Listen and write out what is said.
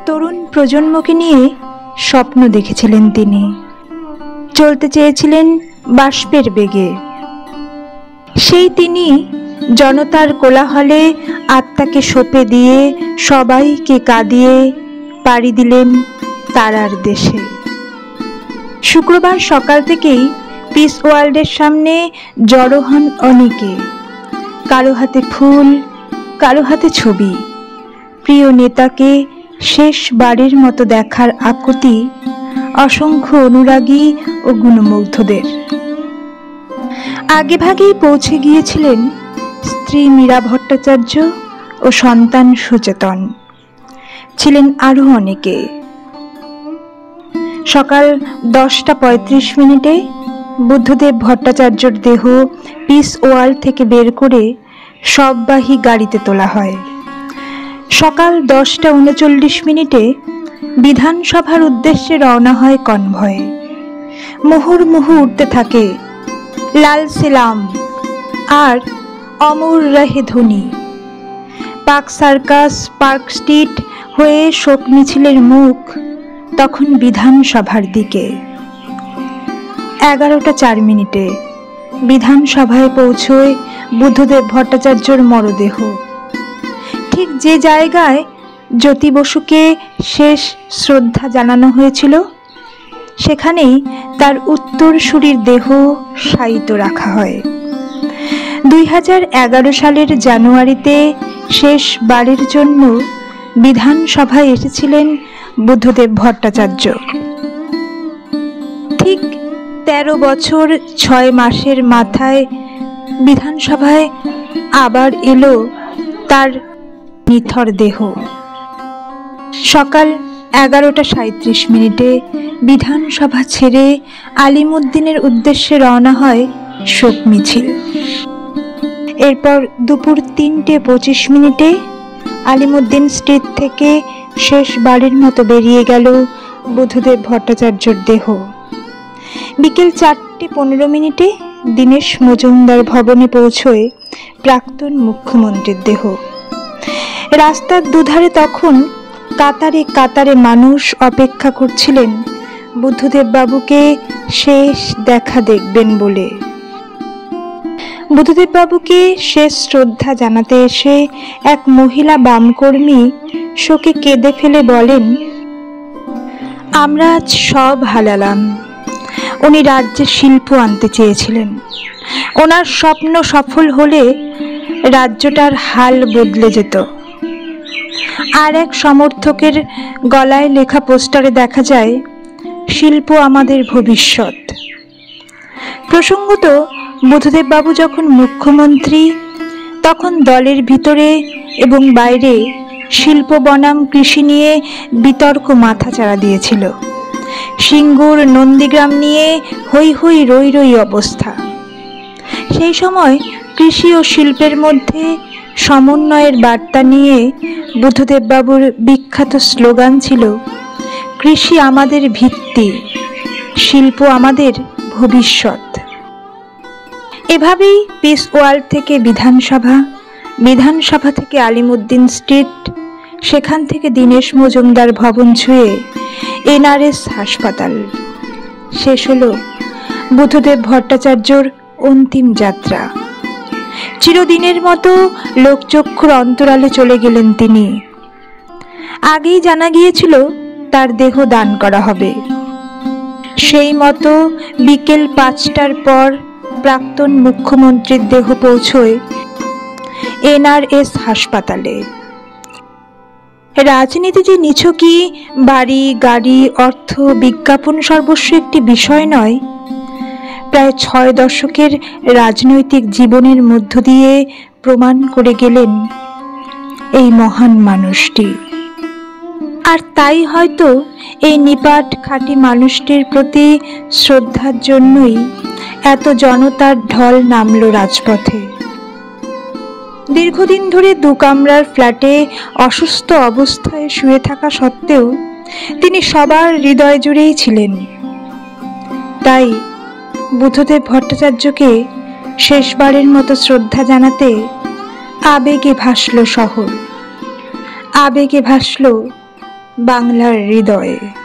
তরুণ প্রজন্মকে নিয়ে স্বপ্ন দেখেছিলেন তিনি। চলতে চেয়েছিলেন বাষ্পের বেগে। সেই তিনি জনতার কোলাহলে আত্মাকে সঁপে দিয়ে সবাইকে কাঁদিয়ে পাড়ি দিলেন তারার দেশে। শুক্রবার সকাল থেকেই পিস ওয়ার্ল্ডের সামনে জড়ো হন অনেকে। কারো হাতে ফুল, কারো হাতে ছবি। প্রিয় নেতাকে শেষবারের মতো দেখার আকুতি অসংখ্য অনুরাগী ও গুণমুগ্ধদের। আগেভাগেই পৌঁছে গিয়েছিলেন স্ত্রী মীরা ভট্টাচার্য ও সন্তান সুচেতন। ছিলেন আরো অনেকে। সকাল 10:35 বুদ্ধদেব ভট্টাচার্যর দেহ পিস ওয়ার্ল্ড থেকে বের করে সববাহী গাড়িতে তোলা হয়। সকাল 10:39 বিধানসভার উদ্দেশ্যে রওনা হয় কনভয়। মুহুর্মুহু উঠতে থাকে লাল সেলাম আর অমর রহে ধ্বনি। পার্ক সার্কাস, পার্ক স্ট্রিট হয়ে শোক মিছিলের মুখ তখন বিধানসভার দিকে। 11:04 বিধানসভায় পৌঁছয় বুদ্ধদেব ভট্টাচার্যর মরদেহ। ঠিক যে জায়গায় জ্যোতি বসুকে শেষ শ্রদ্ধা জানানো হয়েছিল, সেখানেই তার উত্তরসূরির দেহ শায়িত রাখা হয়। 2011 সালের জানুয়ারিতে শেষবারের জন্য বিধানসভায় এসেছিলেন বুদ্ধদেব ভট্টাচার্য। ঠিক 13 বছর 6 মাসের মাথায় বিধানসভায় আবার এলো তার নিথর দেহ। সকাল 11:37 বিধানসভা ছেড়ে আলিমুদ্দিনের উদ্দেশ্যে রওনা হয় শোক মিছিল। এরপর দুপুর 3:25 আলিমুদ্দিন স্ট্রিট থেকে শেষবারের মতো বেরিয়ে গেল বুদ্ধদেব ভট্টাচার্যর দেহ। বিকেল 4:15 দীনেশ মজুমদার ভবনে পৌঁছয় প্রাক্তন মুখ্যমন্ত্রীর দেহ। রাস্তার দুধারে তখন কাতারে কাতারে মানুষ অপেক্ষা করছিলেন বুদ্ধদেব বাবুকে শেষ দেখা দেখবেন বলে। বুদ্ধদেব বাবুকে শেষ শ্রদ্ধা জানাতে এসে এক মহিলা বামকর্মী শোকে কেঁদে ফেলে বলেন, আমরা আজ সব হারালাম। উনি রাজ্যে শিল্প আনতে চেয়েছিলেন। ওনার স্বপ্ন সফল হলে রাজ্যটার হাল বদলে যেত। আর এক সমর্থকের গলায় লেখা পোস্টারে দেখা যায়, শিল্প আমাদের ভবিষ্যৎ। প্রসঙ্গত বুদ্ধদেব বাবু যখন মুখ্যমন্ত্রী, তখন দলের ভিতরে এবং বাইরে শিল্প বনাম কৃষি নিয়ে বিতর্ক মাথাচাড়া দিয়েছিল। সিঙ্গুর, নন্দীগ্রাম নিয়ে হই হই রই রই অবস্থা। সেই সময় কৃষি ও শিল্পের মধ্যে সমন্বয়ের বার্তা নিয়ে বুদ্ধদেব বাবুর বিখ্যাত স্লোগান ছিল, কৃষি আমাদের ভিত্তি, শিল্প আমাদের ভবিষ্যৎ। এভাবেই পিস ওয়ার্ল্ড থেকে বিধানসভা, বিধানসভা থেকে আলিমুদ্দিন স্ট্রিট, সেখান থেকে দীনেশ মজুমদার ভবন ছুঁয়ে NRS হাসপাতাল। শেষ হলো বুদ্ধদেব ভট্টাচার্যর অন্তিম যাত্রা। চিরদিনের মতো লোকচক্ষুর অন্তরালে চলে গেলেন তিনি। আগেই জানা গিয়েছিল তার দেহ দান করা হবে। সেই মতো বিকেল 5টার পর প্রাক্তন মুখ্যমন্ত্রীর দেহ পৌঁছয় NRS হাসপাতালে। রাজনীতি যে নিছকই বাড়ি, গাড়ি, অর্থ, বিজ্ঞাপন সর্বস্ব একটি বিষয় নয়, প্রায় 6 দশকের রাজনৈতিক জীবনের মধ্য দিয়ে প্রমাণ করে গেলেন এই মহান মানুষটি। আর তাই হয়তো এই নিপাট খাঁটি মানুষটির প্রতি শ্রদ্ধার জন্যই এত জনতার ঢল নামল রাজপথে। দীর্ঘদিন ধরে 2 কামরার ফ্ল্যাটে অসুস্থ অবস্থায় শুয়ে থাকা সত্ত্বেও তিনি সবার হৃদয় জুড়েই ছিলেন। তাই বুদ্ধদেব ভট্টাচার্যকে শেষবারের মতো শ্রদ্ধা জানাতে আবেগে ভাসল শহর, আবেগে ভাসল বাংলার হৃদয়ে।